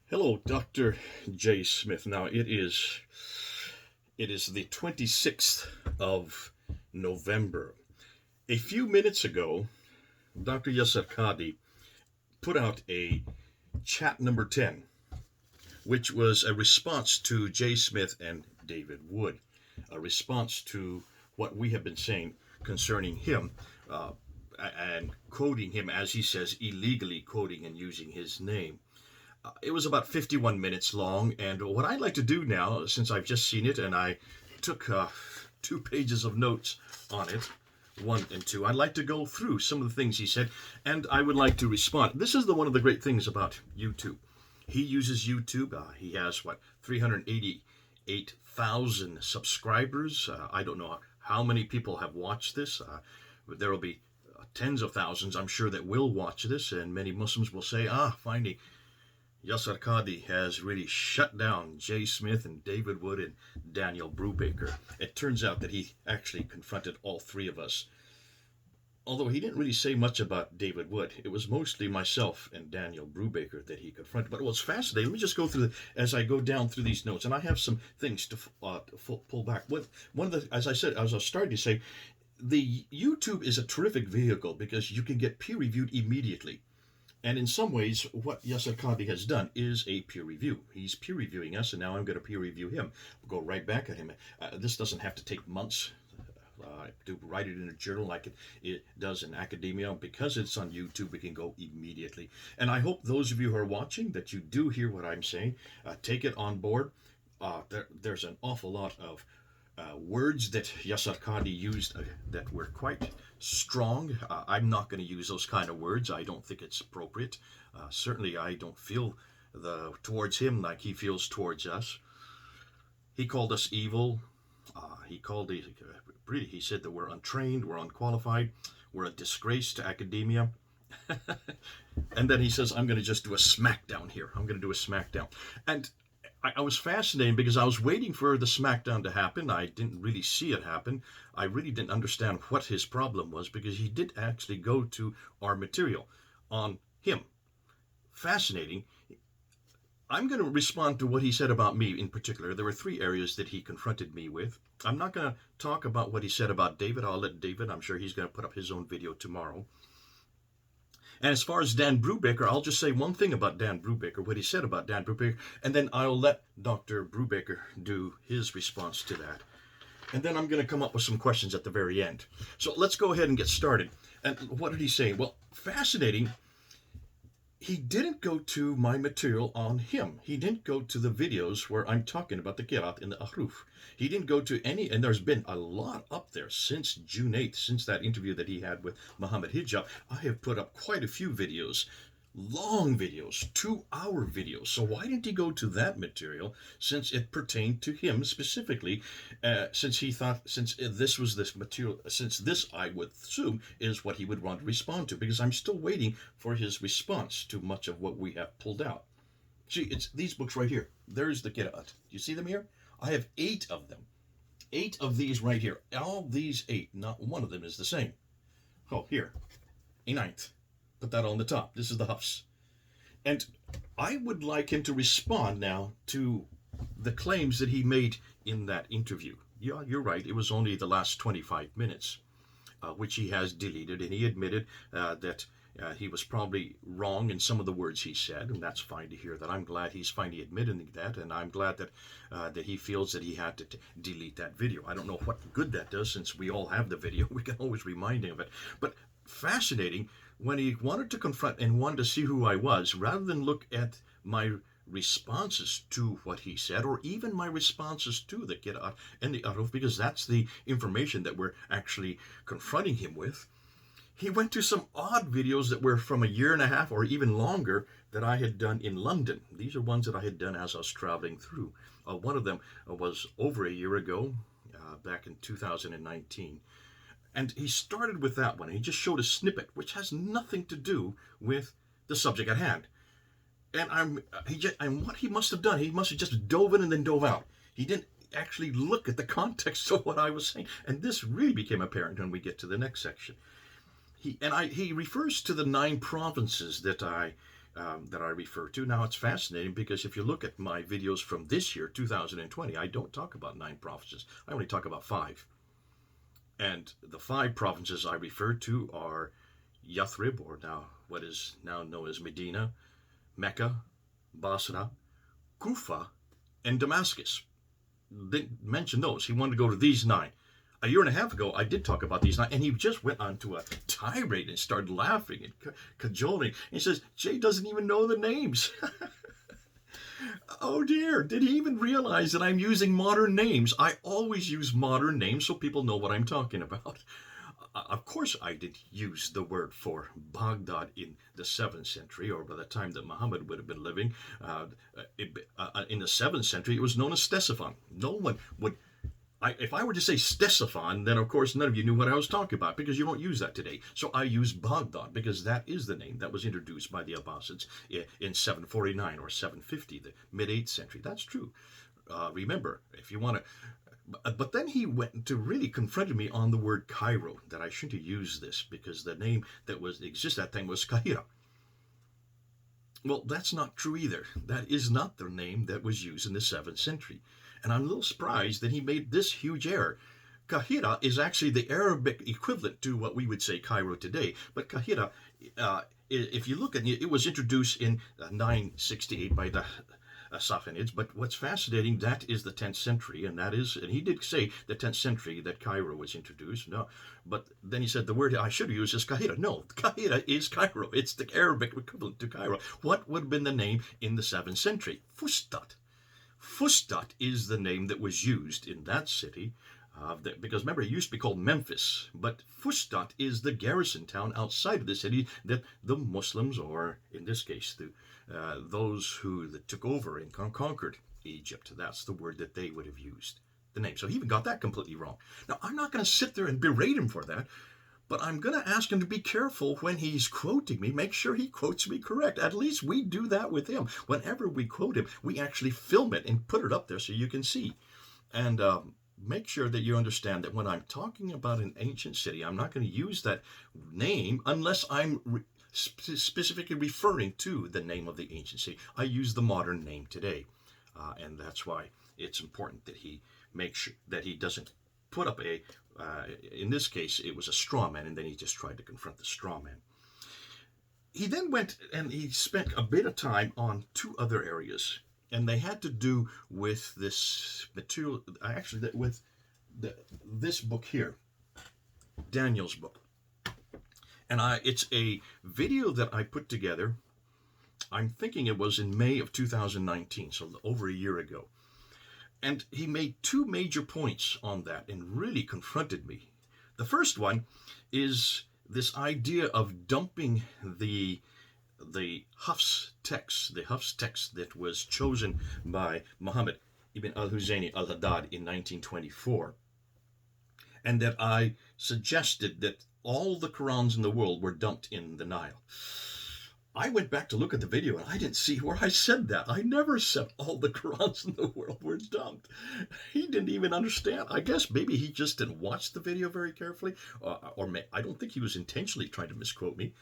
Hello, Dr. J. Smith. Now it is the 26th of November. A few minutes ago, Dr. Yasir Qadhi put out a chat number 10, which was a response to J. Smith and David Wood, a response to what we have been saying concerning him, and quoting him, as he says, illegally quoting and using his name. It was about 51 minutes long, and what I'd like to do now, since I've just seen it and I took 2 pages of notes on it, 1 and 2, I'd like to go through some of the things he said, and I would like to respond. This is one of the great things about YouTube. He uses YouTube. He has, 388,000 subscribers. I don't know how many people have watched this. There will be tens of thousands, I'm sure, that will watch this, and many Muslims will say, finally, Yasir Qadhi has really shut down J. Smith and David Wood and Daniel Brubaker. It turns out that he actually confronted all three of us. Although he didn't really say much about David Wood, it was mostly myself and Daniel Brubaker that he confronted. But what's fascinating, let me just go through, as I go down through these notes, and I have some things to pull back. One of the, as I said, as I was starting to say, the YouTube is a terrific vehicle because you can get peer-reviewed immediately. And in some ways, what Yasir Qadhi has done is a peer review. He's peer reviewing us, and now I'm going to peer review him. We'll go right back at him. This doesn't have to take months to write it in a journal like it does in academia. Because it's on YouTube, we can go immediately. And I hope those of you who are watching that you do hear what I'm saying. Take it on board. There's an awful lot of words that Yasir Qadhi used that were quite strong. I'm not going to use those kind of words. I don't think it's appropriate. Certainly, I don't feel towards him like he feels towards us. He called us evil. He said that we're untrained, we're unqualified, we're a disgrace to academia. And then he says, I'm going to just do a smackdown here. I'm going to do a smackdown. And I was fascinated because I was waiting for the smackdown to happen. I didn't really see it happen. I really didn't understand what his problem was because he did actually go to our material on him. Fascinating. I'm going to respond to what he said about me in particular. There were 3 areas that he confronted me with. I'm not going to talk about what he said about David. I'll let David, I'm sure he's going to put up his own video tomorrow. And as far as Dan Brubaker, I'll just say one thing about Dan Brubaker, what he said about Dan Brubaker, and then I'll let Dr. Brubaker do his response to that. And then I'm going to come up with some questions at the very end. So let's go ahead and get started. And what did he say? Well, fascinating. He didn't go to my material on him. He didn't go to the videos where I'm talking about the Qira'at and Ahruf. He didn't go to any, and there's been a lot up there since June 8th, since that interview that he had with Muhammad Hijab. I have put up quite a few videos, long videos, 2-hour videos. So why didn't he go to that material since it pertained to him specifically, since he thought, since this was this material, since this, I would assume, is what he would want to respond to, because I'm still waiting for his response to much of what we have pulled out. See, it's these books right here. There's the Qira'at. Do you see them here? I have 8 of them. 8 of these right here. All these 8, not one of them is the same. Oh, here, a 9th. Put that on the top. This is the Hafs. And I would like him to respond now to the claims that he made in that interview. Yeah, you're right. It was only the last 25 minutes, which he has deleted. And he admitted that he was probably wrong in some of the words he said. And that's fine to hear that. I'm glad he's finally admitting that. And I'm glad that that he feels that he had to delete that video. I don't know what good that does, since we all have the video. We can always remind him of it. But fascinating. When he wanted to confront and wanted to see who I was, rather than look at my responses to what he said, or even my responses to the Qira'at and the Ahruf, because that's the information that we're actually confronting him with, he went to some odd videos that were from 1.5 years or even longer that I had done in London. These are ones that I had done as I was traveling through. One of them was over 1 year ago, back in 2019. And he started with that one. He just showed a snippet, which has nothing to do with the subject at hand. And what he must have done, he must have just dove in and then dove out. He didn't actually look at the context of what I was saying. And this really became apparent when we get to the next section. He refers to the 9 provinces that I that I refer to. Now, it's fascinating because if you look at my videos from this year, 2020, I don't talk about 9 provinces. I only talk about 5. And the 5 provinces I refer to are Yathrib, or now what is now known as Medina, Mecca, Basra, Kufa, and Damascus. Didn't mention those. He wanted to go to these 9. A year and a half ago, I did talk about these 9, and he just went on to a tirade and started laughing and cajoling. And he says, Jay doesn't even know the names. Oh dear, did he even realize that I'm using modern names? I always use modern names so people know what I'm talking about. Of course, I didn't use the word for Baghdad in the 7th century, or by the time that Muhammad would have been living. In the 7th century, it was known as Ctesiphon. No one would... if I were to say Ctesiphon, then of course none of you knew what I was talking about, because you don't use that today. So I use Baghdad because that is the name that was introduced by the Abbasids in 749 or 750, the mid-8th century. That's true. Remember, if you want to... But then he went to really confronted me on the word Cairo, that I shouldn't have used this because the name that existed at that time was Kahira. Well, that's not true either. That is not the name that was used in the 7th century. And I'm a little surprised that he made this huge error. Kahira is actually the Arabic equivalent to what we would say Cairo today. But Kahira, if you look at it, it was introduced in 968 by the Safavids. But what's fascinating, that is the 10th century, and he did say the 10th century that Cairo was introduced. No, but then he said the word I should use is Kahira. No, Kahira is Cairo. It's the Arabic equivalent to Cairo. What would have been the name in the 7th century? Fustat. Fustat is the name that was used in that city, because remember, it used to be called Memphis, but Fustat is the garrison town outside of the city that the Muslims, or in this case, those who took over and conquered Egypt, that's the word that they would have used, the name. So he even got that completely wrong. Now, I'm not going to sit there and berate him for that, but I'm going to ask him to be careful when he's quoting me. Make sure he quotes me correct. At least we do that with him. Whenever we quote him, we actually film it and put it up there so you can see. And make sure that you understand that when I'm talking about an ancient city, I'm not going to use that name unless I'm specifically referring to the name of the ancient city. I use the modern name today. And that's why it's important that he makes sure that he doesn't put up in this case, it was a straw man, and then he just tried to confront the straw man. He then went and he spent a bit of time on 2 other areas, and they had to do with this material, actually, with this book here, Daniel's book. And it's a video that I put together, I'm thinking it was in May of 2019, so over a year ago. And he made 2 major points on that and really confronted me. The first one is this idea of dumping the Hafs text, that was chosen by Muhammad ibn al-Husayni al-Haddad in 1924. And that I suggested that all the Qurans in the world were dumped in the Nile. I went back to look at the video and I didn't see where I said that. I never said all the Qurans in the world were dumped. He didn't even understand. I guess maybe he just didn't watch the video very carefully, or I don't think he was intentionally trying to misquote me.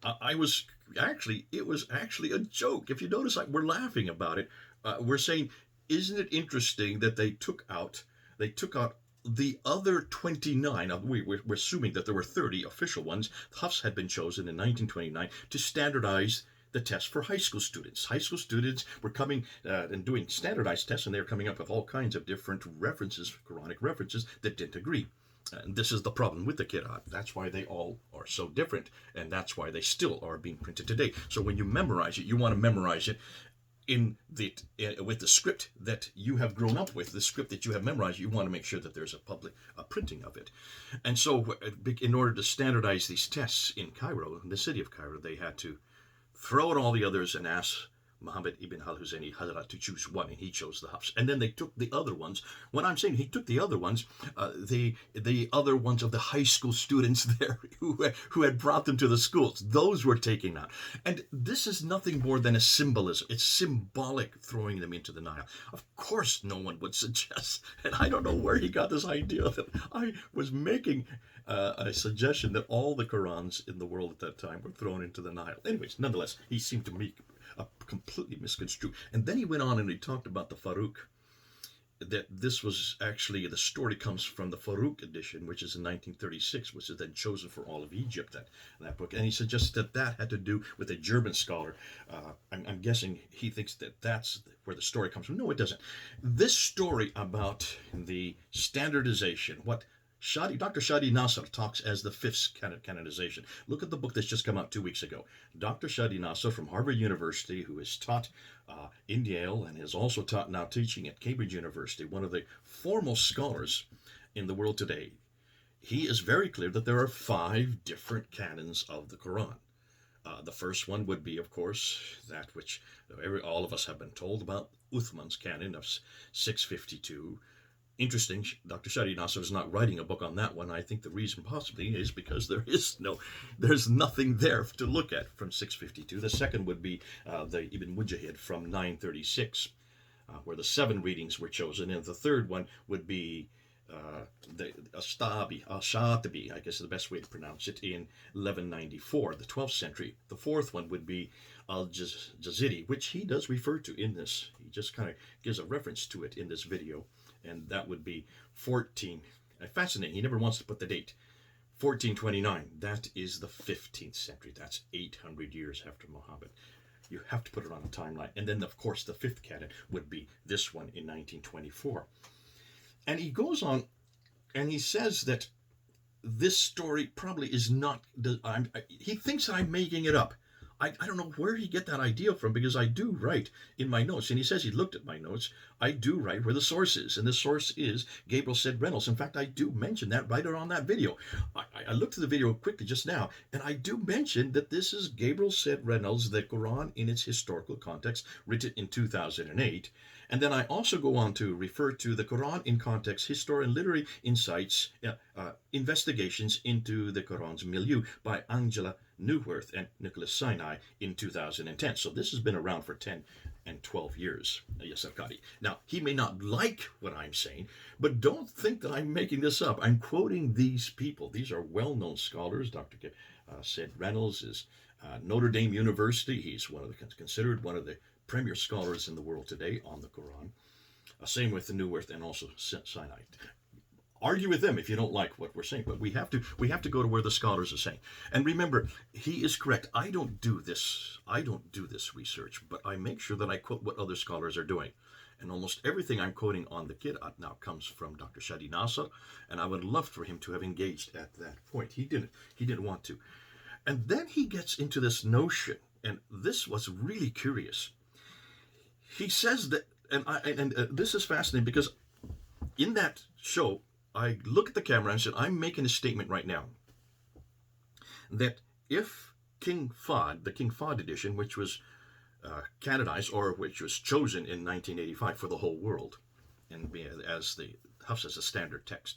It was actually a joke. If you notice, we're laughing about it. We're saying, isn't it interesting that they took out the other 29, we're assuming that there were 30 official ones. Hafs had been chosen in 1929 to standardize the test for high school students. High school students were coming and doing standardized tests, and they were coming up with all kinds of different references, Quranic references, that didn't agree. And this is the problem with the Qira'at. That's why they all are so different, and that's why they still are being printed today. So when you memorize it, you want to memorize it with the script that you have grown up with, the script that you have memorized. You want to make sure that there's a printing of it. And so in order to standardize these tests in Cairo, in the city of Cairo, they had to throw out all the others and ask Muhammad ibn al-Husayni Hazrat to choose one, and he chose the Hafs. And then they took the other ones. When I'm saying he took the other ones, the other ones of the high school students there who had brought them to the schools, those were taken out. And this is nothing more than a symbolism. It's symbolic throwing them into the Nile. Of course, no one would suggest, and I don't know where he got this idea that I was making a suggestion that all the Qurans in the world at that time were thrown into the Nile. Anyways, nonetheless, he seemed to make a completely misconstrued. And then he went on and he talked about the Farouk, that this was actually, the story comes from the Farouk edition, which is in 1936, which is then chosen for all of Egypt, that book. And he suggests that that had to do with a German scholar. I'm guessing he thinks that that's where the story comes from. No, it doesn't. This story about the standardization, what Dr. Shadi Nasser talks as the fifth canonization. Look at the book that's just come out 2 weeks ago. Dr. Shadi Nasser from Harvard University, who has taught in Yale and has also taught now teaching at Cambridge University, one of the foremost scholars in the world today. He is very clear that there are 5 different canons of the Quran. The first one would be, of course, that which all of us have been told about, Uthman's canon of 652. Interesting, Dr. Shadi Nasser is not writing a book on that one. I think the reason possibly is because there's nothing there to look at from 652. The second would be the Ibn Mujahid from 936, where the 7 readings were chosen. And the third one would be the Shatibi, I guess is the best way to pronounce it, in 1194, the 12th century. The fourth one would be Al-Jaziri, which he does refer to in this. He just kind of gives a reference to it in this video. And that would be 14. Fascinating. He never wants to put the date. 1429. That is the 15th century. That's 800 years after Muhammad. You have to put it on a timeline. And then, of course, the 5th canon would be this one in 1924. And he goes on and he says that this story probably is not... he thinks that I'm making it up. I don't know where he get that idea from, because I do write in my notes, and he says he looked at my notes. I do write where the source is, and the source is Gabriel Said Reynolds. In fact, I do mention that right on that video. I looked at the video quickly just now, and I do mention that this is Gabriel Said Reynolds, the Quran in its historical context, written in 2008. And then I also go on to refer to the Quran in Context, History and Literary Insights, Investigations into the Quran's Milieu by Angela Newworth and Nicholas Sinai in 2010. So this has been around for 10 and 12 years, Yasir Qadhi. Now, he may not like what I'm saying, but don't think that I'm making this up. I'm quoting these people. These are well-known scholars. Dr. Said Reynolds is Notre Dame University. He's considered one of the premier scholars in the world today on the Quran. Same with the Newworth and also Sinai. Argue with them if you don't like what we're saying, but we have to go to where the scholars are saying. And remember, he is correct. I don't do this research, but I make sure that I quote what other scholars are doing. And almost everything I'm quoting on the Qira'at now comes from Dr. Shadi Nasser, and I would love for him to have engaged at that point. He didn't want to. And then he gets into this notion, and this was really curious. He says that, and this is fascinating, because in that show, I look at the camera and said, I'm making a statement right now that if King Fahd, the King Fahd edition, which was canonized, or which was chosen in 1985 for the whole world, and as the Hafs as a standard text,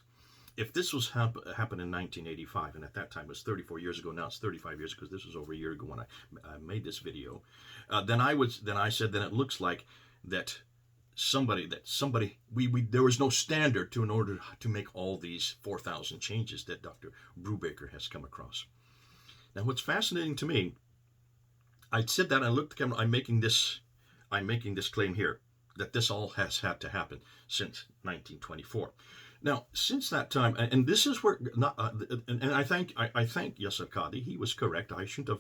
if this was happened in 1985, and at that time it was 34 years ago, now it's 35 years because this was over a year ago when I made this video, then I said it looks like that there was no standard in order to make all these 4,000 changes that Dr. Brubaker has come across. Now, what's fascinating to me, I said that, I looked at the camera, I'm making this claim here, that this all has had to happen since 1924. Now, since that time, and this is where, and I thank Yasir Qadhi. He was correct. I shouldn't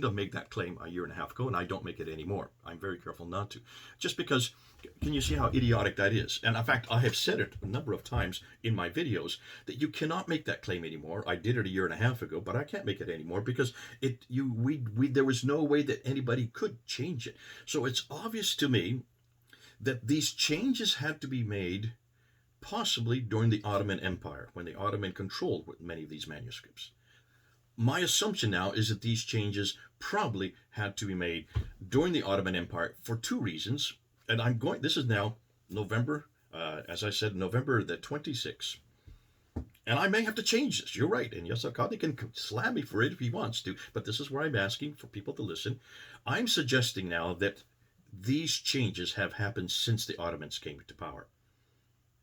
have made that claim a year and a half ago, and I don't make it anymore. I'm very careful not to, just because. Can you see how idiotic that is? And in fact, I have said it a number of times in my videos that you cannot make that claim anymore. I did it a year and a half ago, but I can't make it anymore because there was no way that anybody could change it. So it's obvious to me that these changes had to be made possibly during the Ottoman Empire, when the Ottoman controlled many of these manuscripts. My assumption now is that these changes probably had to be made during the Ottoman Empire for two reasons. And this is now November, as I said, November the 26th. And I may have to change this. You're right. And Yasir Qadhi can slam me for it if he wants to. But this is where I'm asking for people to listen. I'm suggesting now that these changes have happened since the Ottomans came to power.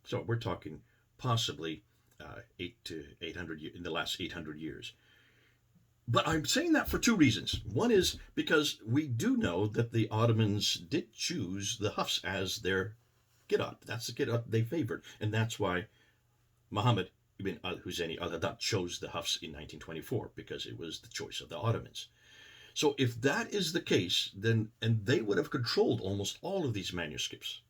So we're talking possibly 800 in the last 800 years. But I'm saying that for two reasons. One is because we do know that the Ottomans did choose the Hafs as their Qira'at. That's the Qira'at they favored. And that's why Muhammad ibn al-Husayni al-Haddad chose the Hafs in 1924, because it was the choice of the Ottomans. So if that is the case, then, and they would have controlled almost all of these manuscripts,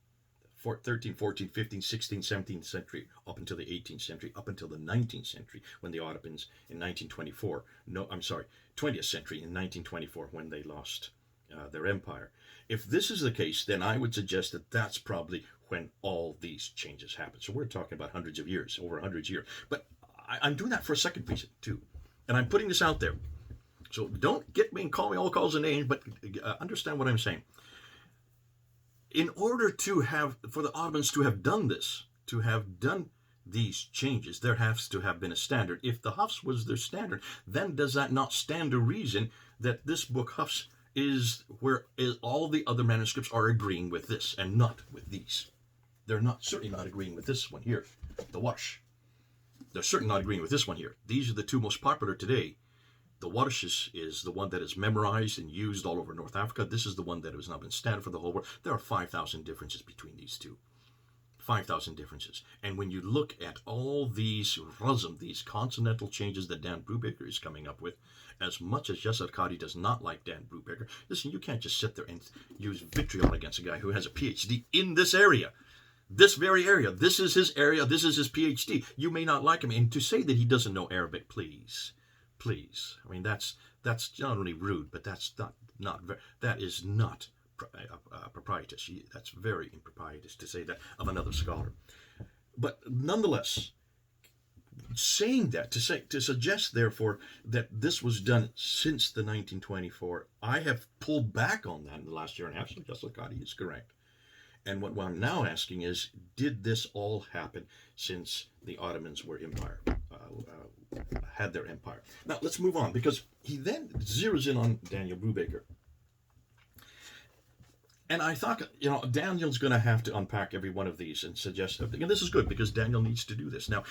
13th, 14th, 15th, 16th, 17th century, up until the 18th century, up until the 19th century, when the Ottomans in 1924, 20th century in 1924, when they lost their empire. If this is the case, then I would suggest that that's probably when all these changes happen. So we're talking about hundreds of years, over hundreds of years. But I'm doing that for a second reason, too. And I'm putting this out there. So don't get me and call me all calls and names, but understand what I'm saying. In order for the Ottomans to have done this, to have done these changes, there has to have been a standard. If the Hafs was their standard, then does that not stand to reason that this book Hafs is where all the other manuscripts are agreeing with this and not with these? They're certainly not agreeing with this one here, the Warsh. They're certainly not agreeing with this one here. These are the two most popular today. The Warsh is the one that is memorized and used all over North Africa. This is the one that has now been standard for the whole world. There are 5,000 differences between these two. 5,000 differences. And when you look at all these razm, these consonantal changes that Dan Brubaker is coming up with, as much as Yasir Qadhi does not like Dan Brubaker, listen, you can't just sit there and use vitriol against a guy who has a PhD in this area. This very area. This is his area. This is his PhD. You may not like him. And to say that he doesn't know Arabic, please. I mean, that's not only rude, but that is not proprietous. That's very improprietous to say that of another scholar. But nonetheless, saying that, to suggest, therefore, that this was done since the 1924, I have pulled back on that in the last year and a half, so Yasir Qadhi is correct. And what I'm now asking is, did this all happen since the Ottomans were empire? Had their empire. Now let's move on, because he then zeroes in on Daniel Brubaker. And I thought, Daniel's going to have to unpack every one of these and suggest, and this is good because Daniel needs to do this. Now,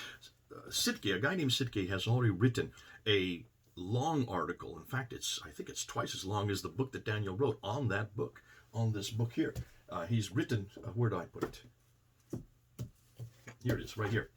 Sidke, a guy named Sidke, has already written a long article. In fact, I think it's twice as long as the book that Daniel wrote on this book here. He's written, where do I put it? Here it is, right here.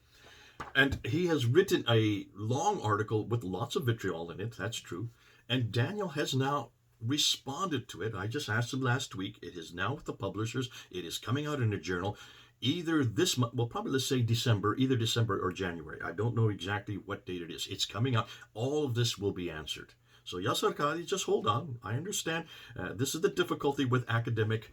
And he has written a long article with lots of vitriol in it, that's true. And Daniel has now responded to it. I just asked him last week. It is now with the publishers. It is coming out in a journal either this month, well, probably let's say December, either December or January. I don't know exactly what date it is. It's coming out. All of this will be answered. So Yasir Qadhi, just hold on. I understand. This is the difficulty with academic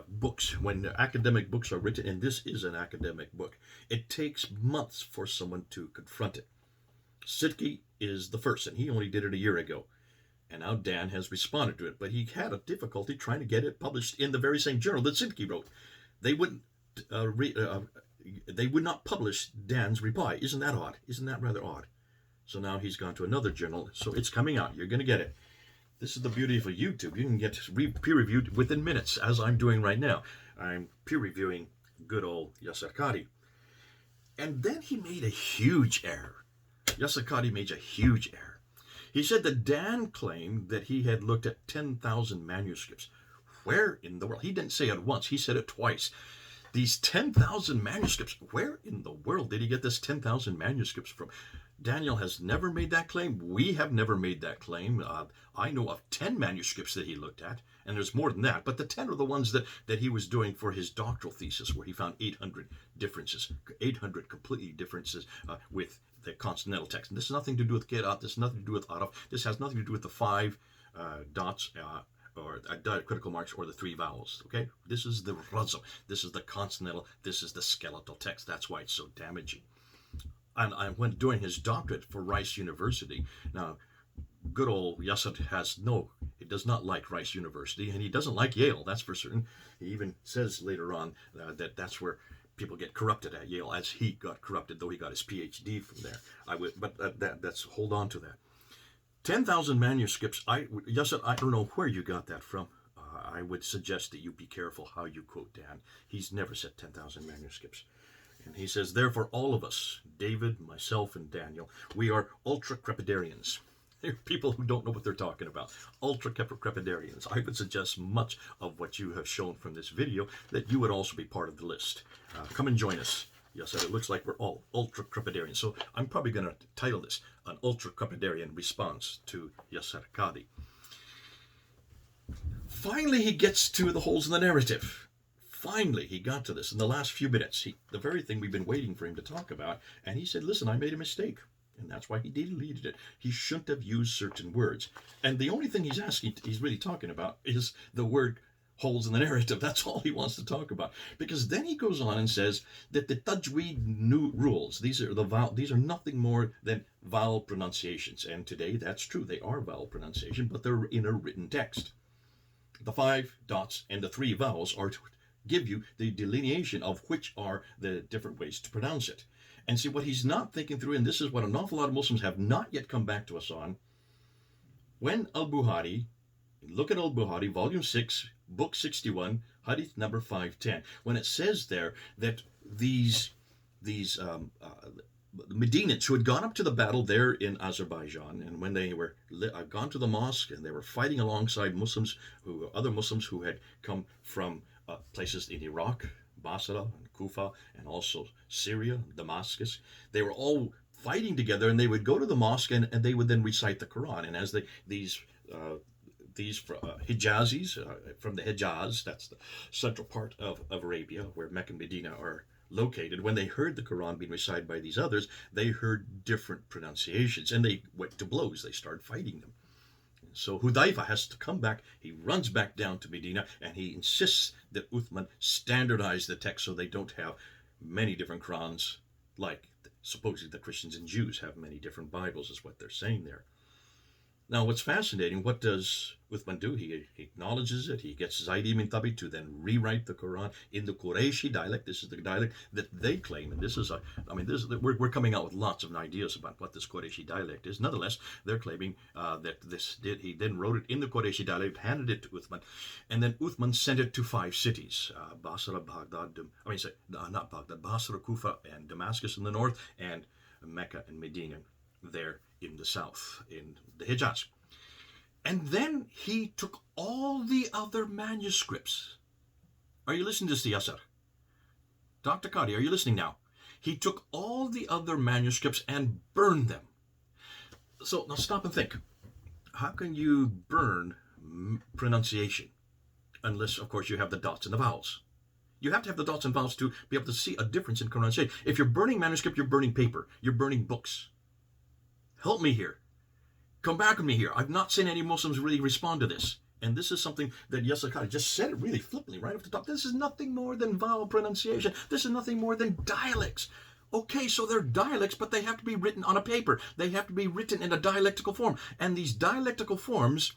books. When academic books are written, and this is an academic book, it takes months for someone to confront it. Sidke is the first, and he only did it a year ago. And now Dan has responded to it. But he had a difficulty trying to get it published in the very same journal that Sidke wrote. They wouldn't. They would not publish Dan's reply. Isn't that odd? Isn't that rather odd? So now he's gone to another journal. So it's coming out. You're going to get it. This is the beauty of YouTube. You can get peer reviewed within minutes, as I'm doing right now. I'm peer reviewing good old Yasir Qadhi. And then he made a huge error. Yasir Qadhi made a huge error. He said that Dan claimed that he had looked at 10,000 manuscripts. Where in the world? He didn't say it once. He said it twice. These 10,000 manuscripts. Where in the world did he get this 10,000 manuscripts from? Daniel has never made that claim. We have never made that claim. I know of 10 manuscripts that he looked at, and there's more than that. But the 10 are the ones that he was doing for his doctoral thesis, where he found 800 differences, 800 completely differences with the consonantal text. And this has nothing to do with Qira'at. This has nothing to do with Ahruf. This has nothing to do with the 5 dots or diacritical marks or the 3 vowels. Okay, this is the razm. This is the consonantal. This is the skeletal text. That's why it's so damaging. And I went doing his doctorate for Rice University. Now, good old Yasir has does not like Rice University, and he doesn't like Yale, that's for certain. He even says later on that that's where people get corrupted at Yale, as he got corrupted, though he got his PhD from there. That's hold on to that. 10,000 manuscripts. Yes, I don't know where you got that from. I would suggest that you be careful how you quote Dan. He's never said 10,000 manuscripts. And he says, therefore, all of us, David, myself, and Daniel, we are UltraCrepidarians. They're people who don't know what they're talking about. UltraCrepidarians. I would suggest much of what you have shown from this video that you would also be part of the list. Come and join us. Yes, it looks like we're all UltraCrepidarians. So I'm probably going to title this an UltraCrepidarian response to Yasir Qadhi. Finally, he gets to the holes in the narrative. Finally, he got to this in the last few minutes. The very thing we've been waiting for him to talk about. And he said, listen, I made a mistake. And that's why he deleted it. He shouldn't have used certain words. And the only thing he's really talking about is the word holes in the narrative. That's all he wants to talk about. Because then he goes on and says that the tajweed new rules, these are nothing more than vowel pronunciations. And today, that's true. They are vowel pronunciation, but they're in a written text. The 5 dots and the 3 vowels are to give you the delineation of which are the different ways to pronounce it. And see, what he's not thinking through, and this is what an awful lot of Muslims have not yet come back to us on, when Al-Bukhari, look at Al-Bukhari, volume 6, book 61, hadith number 510, when it says there that these Medinians who had gone up to the battle there in Azerbaijan, and when they were gone to the mosque and they were fighting alongside other Muslims who had come from places in Iraq, Basra, and Kufa, and also Syria, Damascus, they were all fighting together, and they would go to the mosque and they would then recite the Quran. And as these Hijazis from the Hijaz, that's the central part of Arabia where Mecca and Medina are located, when they heard the Quran being recited by these others, they heard different pronunciations, and they went to blows. They started fighting them. So Hudayfa has to come back. He runs back down to Medina, and he insists that Uthman standardize the text so they don't have many different Qurans, like supposedly the Christians and Jews have many different Bibles, is what they're saying there. Now, what's fascinating, what does Uthman do? He acknowledges it. He gets Zayd ibn Thabit to then rewrite the Quran in the Qurayshi dialect. This is the dialect that they claim, and we're coming out with lots of ideas about what this Qurayshi dialect is. Nonetheless, they're claiming that he then wrote it in the Qurayshi dialect, handed it to Uthman, and then Uthman sent it to 5 cities: Basra, Baghdad, not Baghdad, Basra, Kufa, and Damascus in the north, and Mecca and Medina there in the south, in the Hijaz. And then he took all the other manuscripts. Are you listening to this, Yasir? Dr. Qadhi, are you listening now? He took all the other manuscripts and burned them. So now stop and think. How can you burn pronunciation? Unless, of course, you have the dots and the vowels. You have to have the dots and vowels to be able to see a difference in pronunciation. If you're burning manuscript, you're burning paper. You're burning books. Help me here. Come back with me here. I've not seen any Muslims really respond to this. And this is something that Yasir Qadhi just said it really flippantly right off the top. This is nothing more than vowel pronunciation. This is nothing more than dialects. Okay, so they're dialects, but they have to be written on a paper. They have to be written in a dialectical form. And these dialectical forms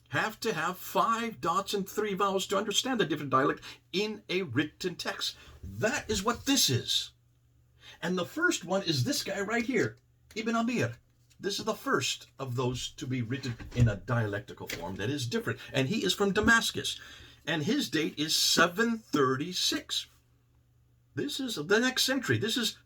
have to have 5 dots and 3 vowels to understand the different dialect in a written text. That is what this is. And the first one is this guy right here, Ibn Amir. This is the first of those to be written in a dialectical form that is different. And he is from Damascus. And his date is 736. This is the next century. This is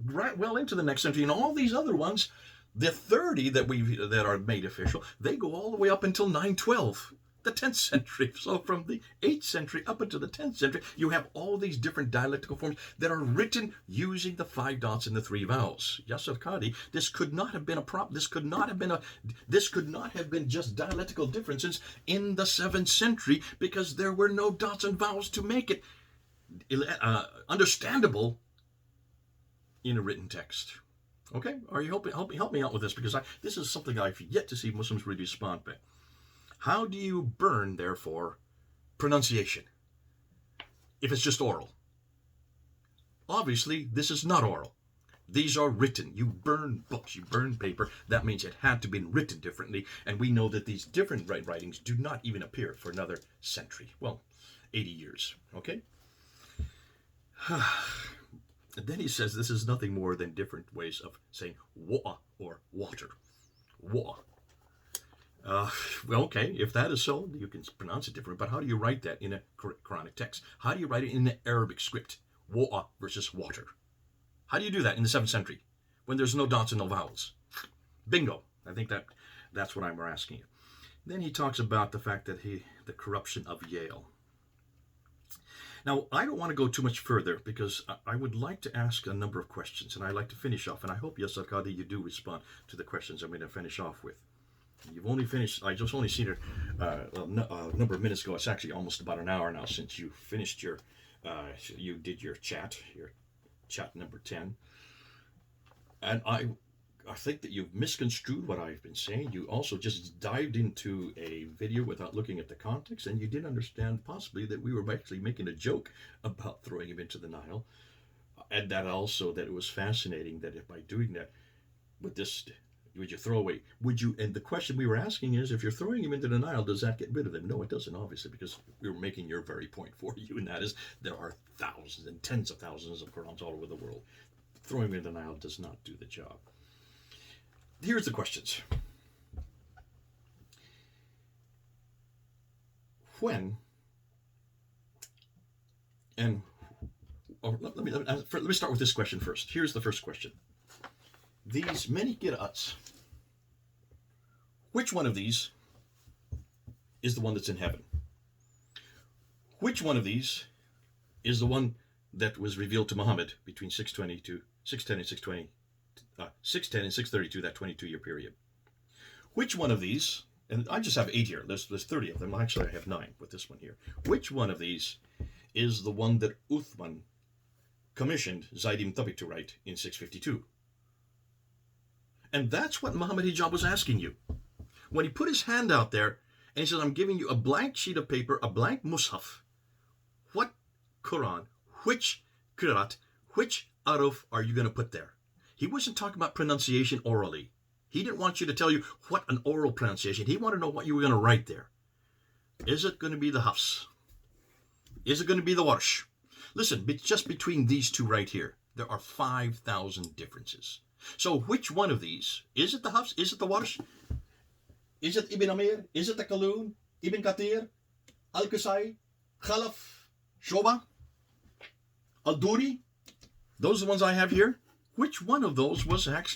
right well into the next century. And all these other ones, the 30 that are made official, they go all the way up until 912. The 10th century. So from the 8th century up until the 10th century, you have all these different dialectical forms that are written using the 5 dots and the 3 vowels. Yasir Qadhi, this could not have been a problem. This could not have been just dialectical differences in the 7th century, because there were no dots and vowels to make it understandable in a written text. Okay? Are you help me out with this, because this is something I've yet to see Muslims really respond to. How do you burn, therefore, pronunciation if it's just oral? Obviously, this is not oral. These are written. You burn books, you burn paper. That means it had to be written differently. And we know that these different writings do not even appear for another century. Well, 80 years. Okay? And then he says this is nothing more than different ways of saying wa or water. Wa. Well, okay, if that is so, you can pronounce it different. But how do you write that in a Quranic text? How do you write it in the Arabic script? Wa versus water. How do you do that in the 7th century when there's no dots and no vowels? Bingo. I think that's what I'm asking you. Then he talks about the fact that the corruption of Yale. Now, I don't want to go too much further because I would like to ask a number of questions, and I'd like to finish off. And I hope, Yasir Qadhi, you do respond to the questions I'm going to finish off with. You've only finished, I just only seen it a number of minutes ago. It's actually almost about an hour now since you finished you did your chat number 10. And I think that you've misconstrued what I've been saying. You also just dived into a video without looking at the context, and you didn't understand possibly that we were actually making a joke about throwing him into the Nile. And that also, that it was fascinating that if by doing that, would you throw away? And the question we were asking is, if you're throwing him into the Nile, does that get rid of them? No, it doesn't, obviously, because we were making your very point for you, and that is there are thousands and tens of thousands of Qurans all over the world. Throwing him into the Nile does not do the job. Here's the questions. When, and let me start with this question first. Here's the first question. These many qira'ats, which one of these is the one that's in heaven? Which one of these is the one that was revealed to Muhammad between 610 and 632, that 22-year period? Which one of these, and I just have 8 here, there's 30 of them, actually I have 9 with this one here. Which one of these is the one that Uthman commissioned Zayd ibn Thabit to write in 652? And that's what Muhammad Hijab was asking you. When he put his hand out there and he says, I'm giving you a blank sheet of paper, a blank mushaf. What Quran, which Qira'at, which Ahruf are you going to put there? He wasn't talking about pronunciation orally. He didn't want you to tell you what an oral pronunciation. He wanted to know what you were going to write there. Is it going to be the Hafs? Is it going to be the Warsh? Listen, just between these two right here, there are 5,000 differences. So which one of these? Is it the Hafs? Is it the Warsh? Is it Ibn Amir? Is it the Qalun? Ibn Kathir? Al-Qusay? Khalaf? Shoba? Al-Duri? Those are the ones I have here. Which one of those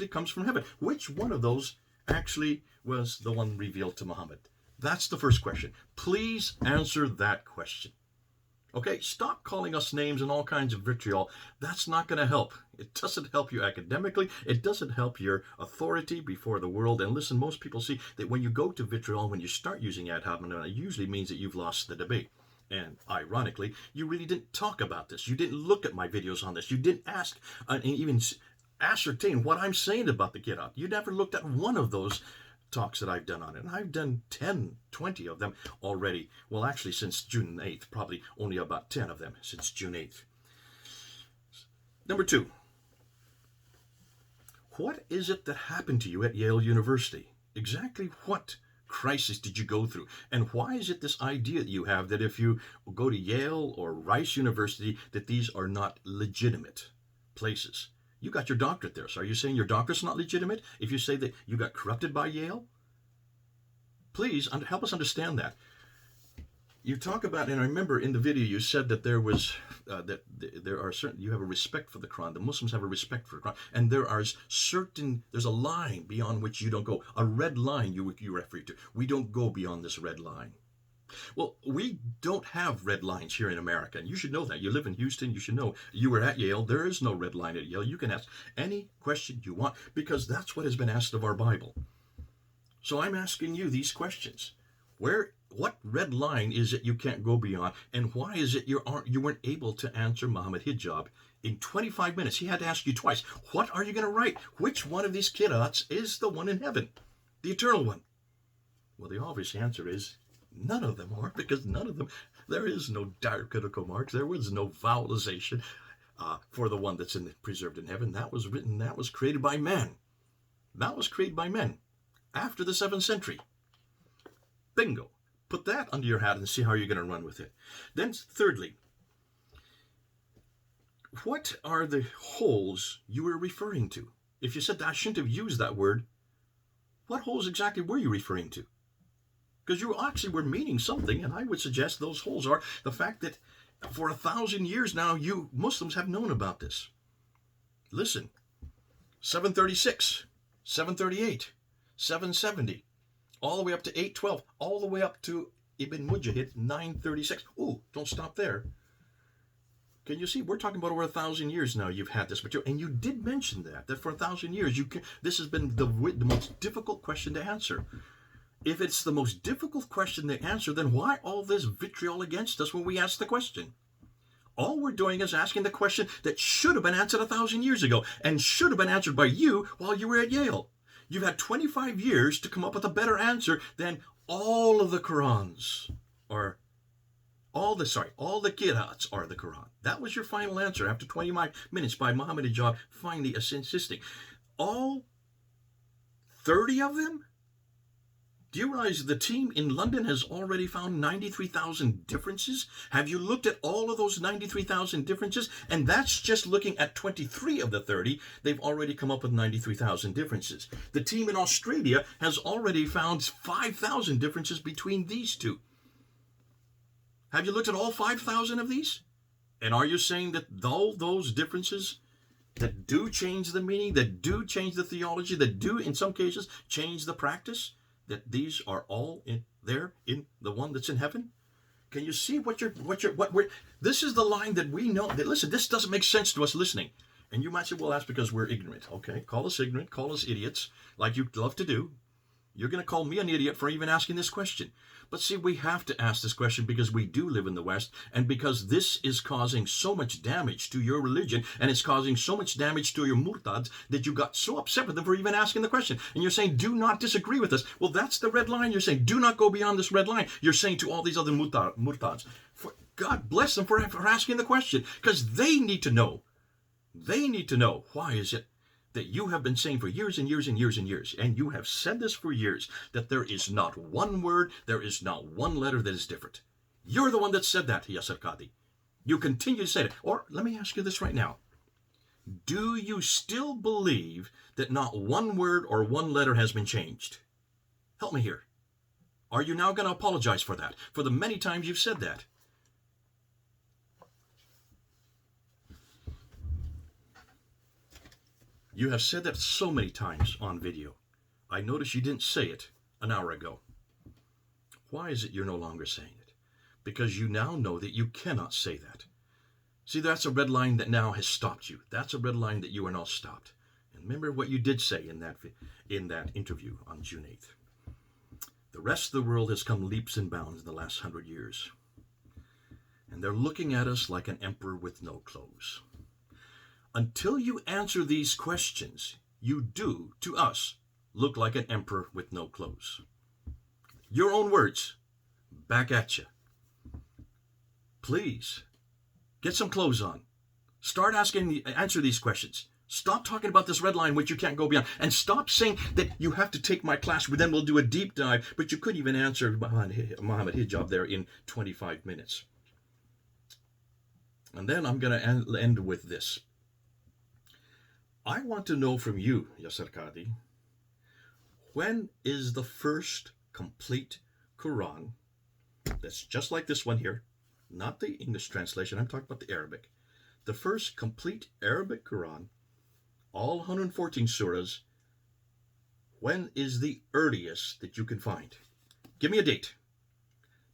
comes from heaven? Which one of those actually was the one revealed to Muhammad? That's the first question. Please answer that question. Okay, stop calling us names and all kinds of vitriol. That's not going to help. It doesn't help you academically. It doesn't help your authority before the world. And listen, most people see that when you go to vitriol, when you start using ad hominem, it usually means that you've lost the debate. And ironically, you really didn't talk about this. You didn't look at my videos on this. You didn't ask and even ascertain what I'm saying about the Qira'at. You never looked at one of those talks that I've done on it. And I've done 10, 20 of them already. Well, actually, since June 8th, probably only about 10 of them since June 8th. Number 2. What is it that happened to you at Yale University? Exactly what crisis did you go through? And why is it this idea that you have that if you go to Yale or Rice University, that these are not legitimate places? You got your doctorate there, so are you saying your doctorate's not legitimate if you say that you got corrupted by Yale? Please help us understand that. You talk about, and I remember in the video you said that there was, there are certain, you have a respect for the Quran, the Muslims have a respect for the Quran, and there's a line beyond which you don't go, a red line you refer to. We don't go beyond this red line. Well, we don't have red lines here in America, and you should know that. You live in Houston, you should know. You were at Yale. There is no red line at Yale. You can ask any question you want because that's what has been asked of our Bible. So I'm asking you these questions. What red line is it you can't go beyond, and why is it you weren't able to answer Muhammad Hijab in 25 minutes? He had to ask you twice. What are you going to write? Which one of these qira'ats is the one in heaven, the eternal one? Well, the obvious answer is none of them are, because none of them, there is no diacritical marks, there was no vowelization. for the one that's preserved in heaven. That was written, that was created by man. That was created by men after the 7th century. Bingo. Put that under your hat and see how you're going to run with it. Then thirdly, what are the holes you were referring to? If you said I shouldn't have used that word, what holes exactly were you referring to? Because you actually were meaning something, and I would suggest those holes are the fact that for 1,000 years now, you Muslims have known about this. Listen, 736, 738, 770, all the way up to 812, all the way up to Ibn Mujahid, 936. Ooh, don't stop there. Can you see? We're talking about over 1,000 years now you've had this material. And you did mention that for 1,000 years, this has been the most difficult question to answer. If it's the most difficult question to answer, then why all this vitriol against us when we ask the question? All we're doing is asking the question that should have been answered 1,000 years ago and should have been answered by you while you were at Yale. You've had 25 years to come up with a better answer than all of the Qurans are. All the Qira'ats are the Quran. That was your final answer after 25 minutes by Muhammad Hijab finally insisting. All 30 of them? Do you realize the team in London has already found 93,000 differences? Have you looked at all of those 93,000 differences? And that's just looking at 23 of the 30. They've already come up with 93,000 differences. The team in Australia has already found 5,000 differences between these two. Have you looked at all 5,000 of these? And are you saying that all those differences that do change the meaning, that do change the theology, that do in some cases change the practice, that these are all in the one that's in heaven? Can you see what we're this is the line that we know that, listen, this doesn't make sense to us listening. And you might say, well, that's because we're ignorant. Okay, call us ignorant, call us idiots, like you love to do. You're going to call me an idiot for even asking this question. But see, we have to ask this question because we do live in the West, and because this is causing so much damage to your religion, and it's causing so much damage to your murtads that you got so upset with them for even asking the question. And you're saying, do not disagree with us. Well, that's the red line. You're saying, do not go beyond this red line. You're saying to all these other murtads, God bless them for asking the question, because they need to know. They need to know, why is it that you have been saying for years and years and years and years, and you have said this for years, that there is not one word, there is not one letter that is different. You're the one that said that, Yasir Qadhi. You continue to say it. Or let me ask you this right now. Do you still believe that not one word or one letter has been changed? Help me here. Are you now going to apologize for that, for the many times you've said that? You have said that so many times on video. I noticed you didn't say it an hour ago. Why is it you're no longer saying it? Because you now know that you cannot say that. See, that's a red line that now has stopped you. That's a red line that you are now stopped. And remember what you did say in that interview on June 8th. The rest of the world has come leaps and bounds in the last 100 years. And they're looking at us like an emperor with no clothes. Until you answer these questions, you do, to us, look like an emperor with no clothes. Your own words, back at you. Please, get some clothes on. Start answer these questions. Stop talking about this red line which you can't go beyond. And stop saying that you have to take my class, then we'll do a deep dive, but you couldn't even answer Muhammad Hijab there in 25 minutes. And then I'm going to end with this. I want to know from you, Yasir Qadhi, when is the first complete Quran, that's just like this one here, not the English translation, I'm talking about the Arabic, the first complete Arabic Quran, all 114 surahs, when is the earliest that you can find? Give me a date.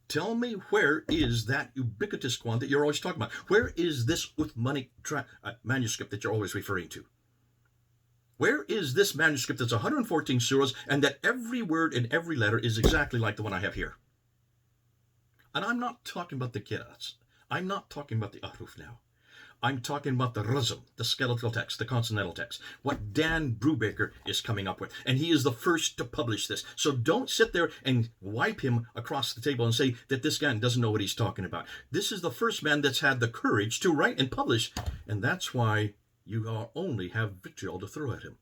Tell me, where is that ubiquitous Quran that you're always talking about? Where is this Uthmanic manuscript that you're always referring to? Where is this manuscript that's 114 surahs and that every word and every letter is exactly like the one I have here? And I'm not talking about the Qira'ats. I'm not talking about the Ahruf now. I'm talking about the razm, the skeletal text, the consonantal text, what Dan Brubaker is coming up with. And he is the first to publish this. So don't sit there and wipe him across the table and say that this guy doesn't know what he's talking about. This is the first man that's had the courage to write and publish. And that's why you only have vitriol to throw at him.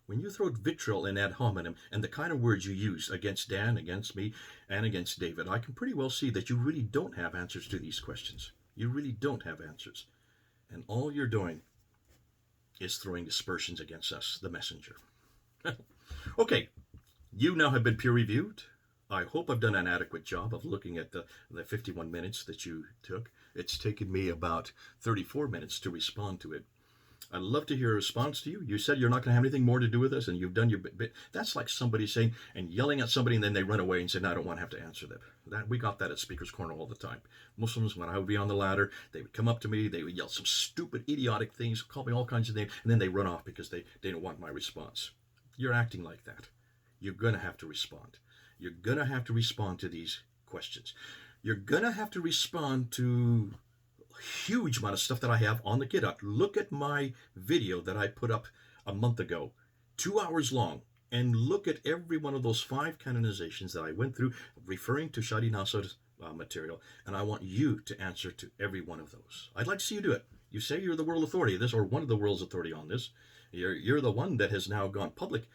When you throw vitriol and ad hominem and the kind of words you use against Dan, against me, and against David, I can pretty well see that you really don't have answers to these questions. You really don't have answers. And all you're doing is throwing dispersions against us, the messenger. Okay, you now have been peer-reviewed. I hope I've done an adequate job of looking at the 51 minutes that you took. It's taken me about 34 minutes to respond to it. I'd love to hear a response to you. You said you're not going to have anything more to do with us, and you've done your bit. That's like somebody saying and yelling at somebody, and then they run away and say, no, I don't want to have to answer that. We got that at Speaker's Corner all the time. Muslims, when I would be on the ladder, they would come up to me, they would yell some stupid, idiotic things, call me all kinds of names, and then they run off because they don't want my response. You're acting like that. You're going to have to respond. You're going to have to respond to these questions. You're going to have to respond to huge amount of stuff that I have on the Qira'at. Look at my video that I put up a month ago, 2 hours long, and look at every one of those 5 canonizations that I went through referring to Shadi Nasr's material, and I want you to answer to every one of those. I'd like to see you do it. You say you're the world authority of this, or one of the world's authority on this. You're the one that has now gone public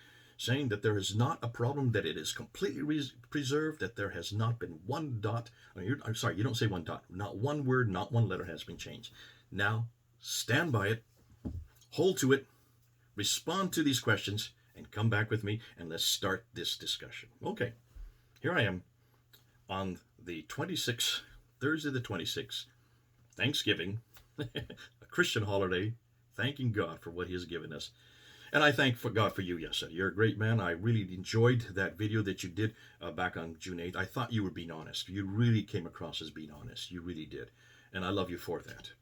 saying that there is not a problem, that it is completely preserved, that there has not been one dot. I'm sorry, you don't say one dot. Not one word, not one letter has been changed. Now, stand by it, hold to it, respond to these questions, and come back with me, and let's start this discussion. Okay, here I am on the 26th, Thursday the 26th, Thanksgiving, a Christian holiday, thanking God for what he has given us. And I thank God for you, Yasir. You're a great man. I really enjoyed that video that you did back on June 8th. I thought you were being honest. You really came across as being honest. You really did. And I love you for that.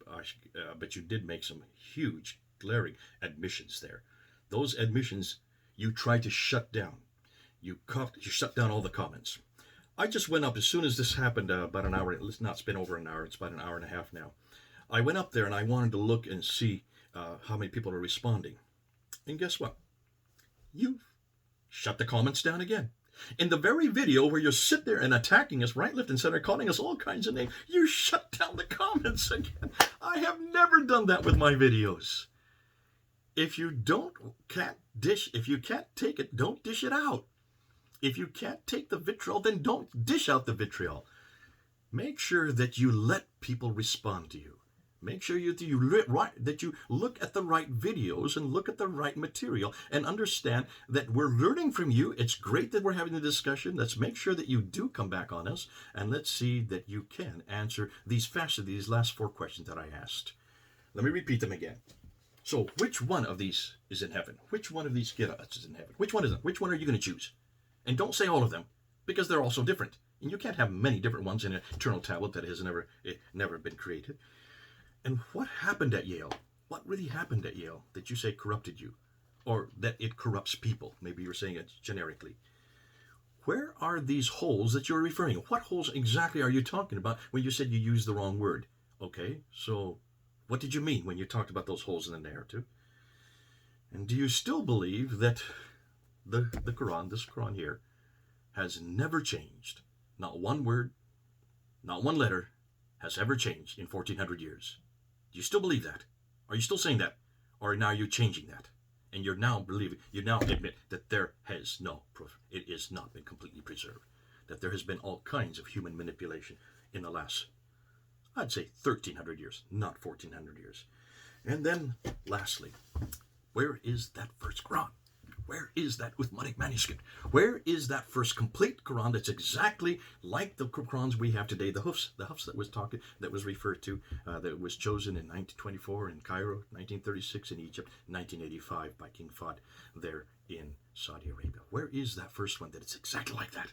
But you did make some huge, glaring admissions there. Those admissions you tried to shut down. You shut down all the comments. I just went up as soon as this happened, about an hour. It's not been over an hour. It's about an hour and a half now. I went up there and I wanted to look and see how many people are responding. And guess what? You shut the comments down again. In the very video where you sit there and attacking us right, left, and center, calling us all kinds of names, you shut down the comments again. I have never done that with my videos. If you if you can't take it, don't dish it out. If you can't take the vitriol, then don't dish out the vitriol. Make sure that you let people respond to you. Make sure that you look at the right videos and look at the right material and understand that we're learning from you. It's great that we're having the discussion. Let's make sure that you do come back on us, and let's see that you can answer these last 4 questions that I asked. Let me repeat them again. So which one of these is in heaven? Which one of these Qira'ats is in heaven? Which one is it? Which one are you going to choose? And don't say all of them, because they're all so different. And you can't have many different ones in an eternal tablet that has never been created. And what happened at Yale? What really happened at Yale that you say corrupted you? Or that it corrupts people? Maybe you're saying it generically. Where are these holes that you're referring to? What holes exactly are you talking about when you said you used the wrong word? Okay, so what did you mean when you talked about those holes in the narrative? And do you still believe that the Quran, this Quran here, has never changed? Not one word, not one letter has ever changed in 1400 years. Do you still believe that? Are you still saying that? Or now you're changing that? And you now admit that there has no proof. It has not been completely preserved. That there has been all kinds of human manipulation in the last, I'd say 1300 years, not 1400 years. And then, lastly, where is that first Quran? Where is that Uthmanic manuscript? Where is that first complete Quran that's exactly like the Qurans we have today? The Hufs that was referred to, that was chosen in 1924 in Cairo, 1936 in Egypt, 1985 by King Fahd there in Saudi Arabia. Where is that first one that it's exactly like that?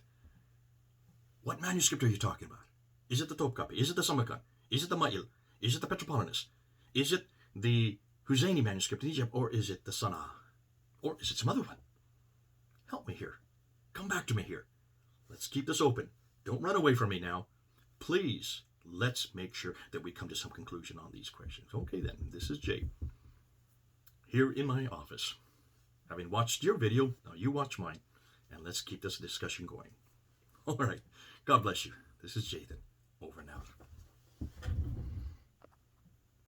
What manuscript are you talking about? Is it the Topkapi? Is it the Samarkand? Is it the Ma'il? Is it the Petropolitanus? Is it the Husseini manuscript in Egypt? Or is it the Sana'a? Or is it some other one? Help me here. Come back to me here. Let's keep this open. Don't run away from me now. Please Let's make sure that we come to some conclusion on these questions. Okay then, this is Jay, here in my office. Having watched your video, now you watch mine, and let's keep this discussion going. All right, God bless you. This is Jay then, over and out.